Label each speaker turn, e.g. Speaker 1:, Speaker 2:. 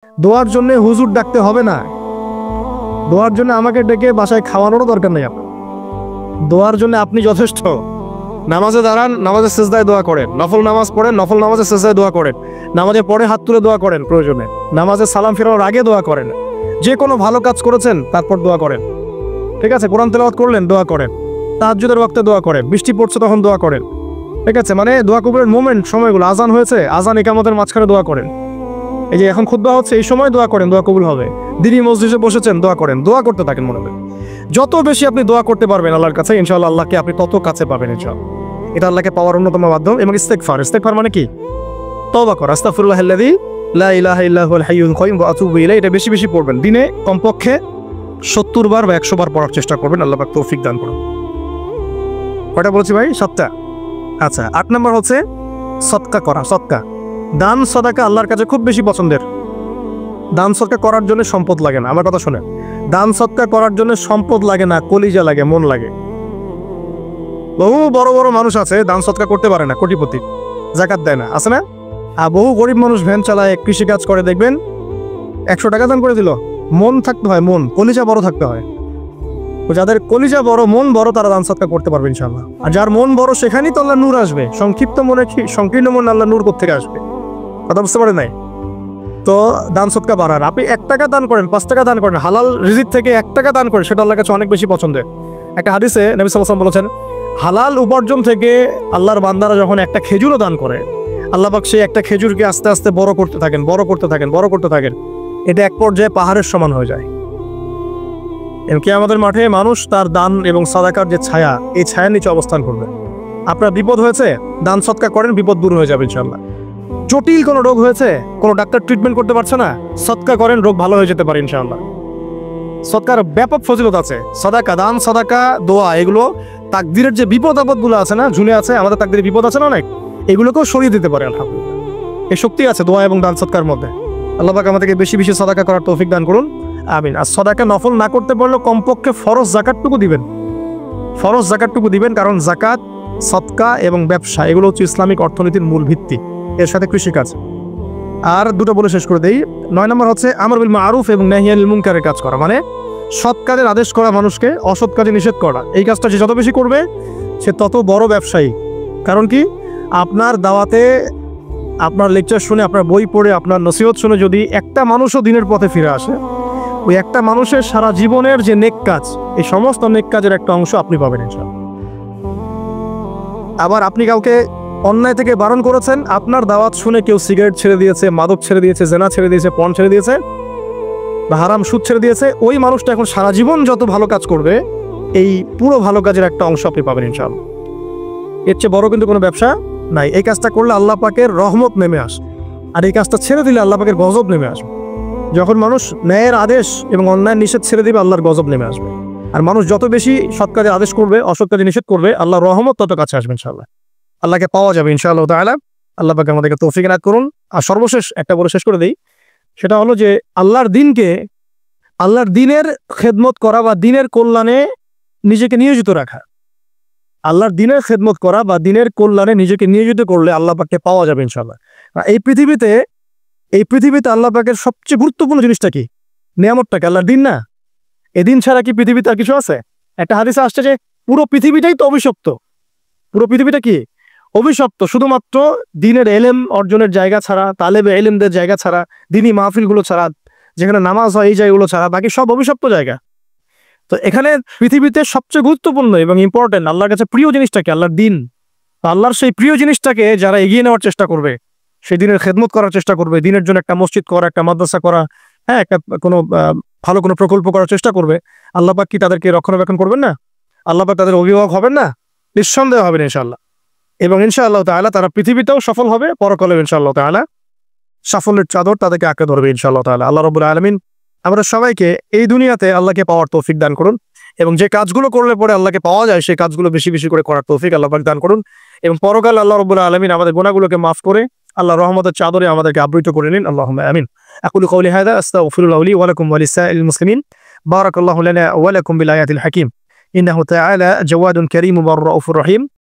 Speaker 1: দোয়ার জন্য হুজুর ডাকতে হবে না, দোয়ার জন্য আমাকে ডেকে বাসায় খাওয়ানোরও দরকার নেই। আপনার দোয়ার জন্য আপনি যথেষ্ট। নামাজে দাঁড়ান, নামাজের সিজদায় দোয়া করেন, নফল নামাজ পড়েন, নফল নামাজের সিজদায় দোয়া করেন, নামাজে পড়ে হাত তুলে দোয়া করেন, প্রয়োজনে নামাজে সালাম ফেরানোর আগে দোয়া করেন, যে কোনো ভালো কাজ করেছেন তারপর দোয়া করেন। ঠিক আছে, কোরআন তেলাওয়াত করলেন দোয়া করেন, তাহাজ্জুদের ওয়াক্তে দোয়া করেন, বৃষ্টি পড়ছে তখন দোয়া করেন। ঠিক আছে, মানে দোয়া কবুলের মোমেন্ট সময়গুলো, আজান হয়েছে, আজান ইকামতের মাঝখানে দোয়া করেন। এই যে এখন খুতবা হচ্ছে, এই সময় দোয়া করেন, দোয়া কবুল হবে। দিনই মসজিদে বসেছেন, দোয়া করেন, দোয়া করতে থাকেন। মনে হয় যত বেশি আপনি দোয়া করতে পারবেন আল্লাহর কাছে, ইনশাআল্লাহ আল্লাহকে আপনি তত কাছে পাবেন ইনশাআল্লাহ। এটা আল্লাহকে পাওয়ার অন্যতম মাধ্যম। এবং ইস্তেগফার, ইস্তেগফার মানে কি? তওবা করা। আস্তাগফিরুল্লাহাল্লাযী লা ইলাহা ইল্লা হুয়াল হাইয়ুল কাইয়্যুম ওয়া আতুবু ইলাইহি। এটা বেশি বেশি পড়বেন, দিনে কমপক্ষে 70 বার বা 100 বার পড়ার চেষ্টা করবেন। আল্লাহ পাক তৌফিক দান করুন। কয়টা বলেছি ভাই? 7টা। আচ্ছা, 8 নম্বর হচ্ছে সদকা করা। সদকা, দান সদাকা আল্লাহর কাছে খুব বেশি পছন্দের। দান সদকা করার জন্য সম্পদ লাগে না, আমার কথা শোনেন। দান সদকা করার জন্য সম্পদ লাগে না, কলিজা লাগে, মন লাগে। বহু বড় বড় মানুষ আছে দান সদকা করতে পারে না, কোটিপতি, যাকাত দেয় না, আছে না? আর বহু গরিব মানুষ ভ্যান চালায়, কৃষিকাজ করে, দেখবেন 100 টাকা দান করে দিল। মন থাকতে হয়, মন, কলিজা বড় থাকতে হয়। যাদের কলিজা বড়, মন বড়, তারা দান সদকা করতে পারবে ইনশাআল্লাহ। আর যার মন বড়, সেখানেই তো আল্লাহ নূর আসবে। সংক্ষিপ্ত মনে, সংকীর্ণ মন, আল্লাহ নূর কোত্থেকে আসবে? কথা বুঝতে পারে নাই? তো দান সদকা বাড়ান। আপনি 1 টাকা দান করেন, 5 টাকা দান করেন, হালাল রিজিক থেকে 1 টাকা দান করেন, সেটা আল্লাহর কাছে অনেক বেশি পছন্দের। একটা হাদিসে নবী সাল্লাল্লাহু আলাইহি ওয়াসাল্লাম বলেছেন, হালাল উপার্জন থেকে আল্লাহর বান্দারা যখন একটা খেজুরও দান করে, আল্লাহ পাক সেই একটা খেজুরকে আস্তে আস্তে বড় করতে থাকেন, বড় করতে থাকেন, বড় করতে থাকেন। এটা এক পর্যায়ে পাহাড়ের সমান হয়ে যায়। কিয়ামতের মাঠে মানুষ তার দান এবং সাদাকার যে ছায়া, এই ছায়ার নিচে অবস্থান করবে। আপনার বিপদ হয়েছে, দান সদকা করেন, বিপদ দূর হয়ে যাবে ইনশাআল্লাহ। জটিল কোনো রোগ হয়েছে, কোনো ডাক্তার ট্রিটমেন্ট করতে পারছে না, সদকা করেন, রোগ ভালো হয়ে যেতে পারে ইনশাআল্লাহ। সদকার ব্যাপক ফজিলত আছে। সাদাকা, দান সাদাকা, দোয়া, এগুলো তাকদীরের যে বিপদ আপদগুলো আছে না, ঝুলে আছে, আমাদের তাকদীরে বিপদ আছে না অনেক, এগুলোকেও সরিয়ে দিতে পারে আলহামদুলিল্লাহ। এই শক্তি আছে দোয়া এবং দান সদকার মধ্যে। আল্লাহ পাক আমাদেরকে বেশি বেশি সাদাকা করার তৌফিক দান করুন, আমিন। আর সাদাকা নফল না করতে পারলেও কমপক্ষে ফরজ যাকাতটুকু দিবেন, ফরজ যাকাতটুকু দিবেন। কারণ যাকাত, সদকা এবং ব্যবসা, এগুলো হচ্ছে ইসলামিক অর্থনীতির মূল ভিত্তি, এর সাথে কৃষিকাজ। আর দুটো বলে শেষ করে দেই। 9 নম্বর হচ্ছে আমর বিল মারুফ এবং নাহি আনিল মুনকারের কাজ করা, মানে সৎ কাজের আদেশ করা, মানুষকে অসৎ কাজে নিষেধ করা। এই কাজটা যে যত বেশি করবে, সে তত বড় ব্যবসায়ী। কারণ কি, আপনার দাওয়াতে, আপনার লেকচার শুনে, আপনার বই পড়ে, আপনার নসিহত শুনে যদি একটা মানুষও দিনের পথে ফিরে আসে, ওই একটা মানুষের সারা জীবনের যে নেক কাজ, এই সমস্ত নেক কাজের একটা অংশ আপনি পাবেন ইনশাআল্লাহ। আবার আপনি কাউকে অন্যায় থেকে বারণ করেছেন, আপনার দাওয়াত শুনে কেউ সিগারেট ছেড়ে দিয়েছে, মাদক ছেড়ে দিয়েছে, জেনা ছেড়ে দিয়েছে, পণ ছেড়ে দিয়েছে, বা হারাম সুদ ছেড়ে দিয়েছে, ওই মানুষটা এখন সারা জীবন যত ভালো কাজ করবে, এই পুরো ভালো কাজের একটা অংশ আপনি পাবেন ইনশাআল্লাহ। এর চেয়ে বড় কিন্তু কোনো ব্যবসা নাই। এই কাজটা করলে আল্লাহ পাকের রহমত নেমে আসে, আর এই কাজটা ছেড়ে দিলে আল্লাহ পাকের গজব নেমে আসবে। যখন মানুষ ন্যায়ের আদেশ এবং অন্যায়ের নিষেধ ছেড়ে দিবে, আল্লাহর গজব নেমে আসবে। আর মানুষ যত বেশি সৎ কাজে আদেশ করবে, অসৎ কাজে নিষেধ করবে, আল্লাহর রহমত তত কাছে আসবে ইনশাআল্লাহ। আল্লাহকে পাওয়া যাবে ইনশাআল্লাহ তাআলা। আল্লাহ পাক আমাদেরকে তৌফিক এনায়েত করুন। আর সর্বশেষ একটা বলে শেষ করে দেই, সেটা হলো যে আল্লাহর দিনের খেদমত করা বা দিনের কল্যাণে নিজেকে নিয়োজিত রাখা। আল্লাহর দিনের খেদমত করা বা দিনের কল্যাণে নিজেকে নিয়োজিত করলে আল্লাহ পাককে পাওয়া যাবে ইনশাআল্লাহ। এই পৃথিবীতে আল্লাহ পাকের সবচেয়ে গুরুত্বপূর্ণ জিনিসটা কি? নিয়ামতটাকে, আল্লাহর দিন না? এই দিন ছাড়া কি পৃথিবীতে আর কিছু আছে? একটা হাদিসে আসছে যে পুরো পৃথিবীটাই তো অভিশপ্ত। পুরো পৃথিবীটা কি? অভিশপ্ত। শুধুমাত্র দিনের এলেম অর্জনের জায়গা ছাড়া, তালেবে এলেমদের জায়গা ছাড়া, দিনী মাহফিলগুলো ছাড়া, যেখানে নামাজ হয়, এই জায়গাগুলো ছাড়া বাকি সব অভিশপ্ত জায়গা। তো এখানে পৃথিবীতে সবচেয়ে গুরুত্বপূর্ণ এবং ইম্পর্টেন্ট, আল্লাহর কাছে প্রিয় জিনিসটাকে, আল্লাহর দিন। আল্লাহর সেই প্রিয় জিনিসটাকে যারা এগিয়ে নেওয়ার চেষ্টা করবে, সেই দিনের খেদমত করার চেষ্টা করবে, দিনের জন্য একটা মসজিদ করা, একটা মাদ্রাসা করা, হ্যাঁ, একটা কোনো ভালো কোনো প্রকল্প করার চেষ্টা করবে, আল্লাহ পাক কি তাদেরকে রক্ষণাবেক্ষণ করবেন না? আল্লাহ পাক তাদের অভিভাবক হবেন না? নিঃসন্দেহে হবেন ইনশাআল্লাহ। এবং ইনশাআল্লাহ তাআলা তারা পৃথিবীতেও সফল হবে, পরকালেও ইনশাআল্লাহ তাআলা সাফল্যের চাদর তাদেরকে আঁকড়ে ধরবে ইনশাআল্লাহ তাআলা। আল্লাহ রাব্বুল আলামিন আমরা সবাইকে এই দুনিয়াতে আল্লাহকে পাওয়ার তৌফিক দান করুন, এবং যে কাজগুলো করলে পরে আল্লাহকে পাওয়া যায়, সেই কাজগুলো বেশি বেশি করে করার তৌফিক আল্লাহ পাক দান করুন। এবং পরকাল আল্লাহ রাব্বুল আলামিন আমাদের গুনাহগুলোকে মাফ করে আল্লাহ রহমতের চাদরে আমাদেরকে আবৃত করে নিন। আল্লাহুম্মা আমিন। আকুলু কওলি হাযা আস্তাগফিরুল্লাহ লি ওয়া লাকুম ওয়া লিসাইরিল মুসলিমিন। বারাকাল্লাহু লানা ওয়া লাকুম বিল আয়াতিল হাকীম। ইন্নাহু তাআলা জাওয়াদুন কারীমুর রাউফুর রহিম।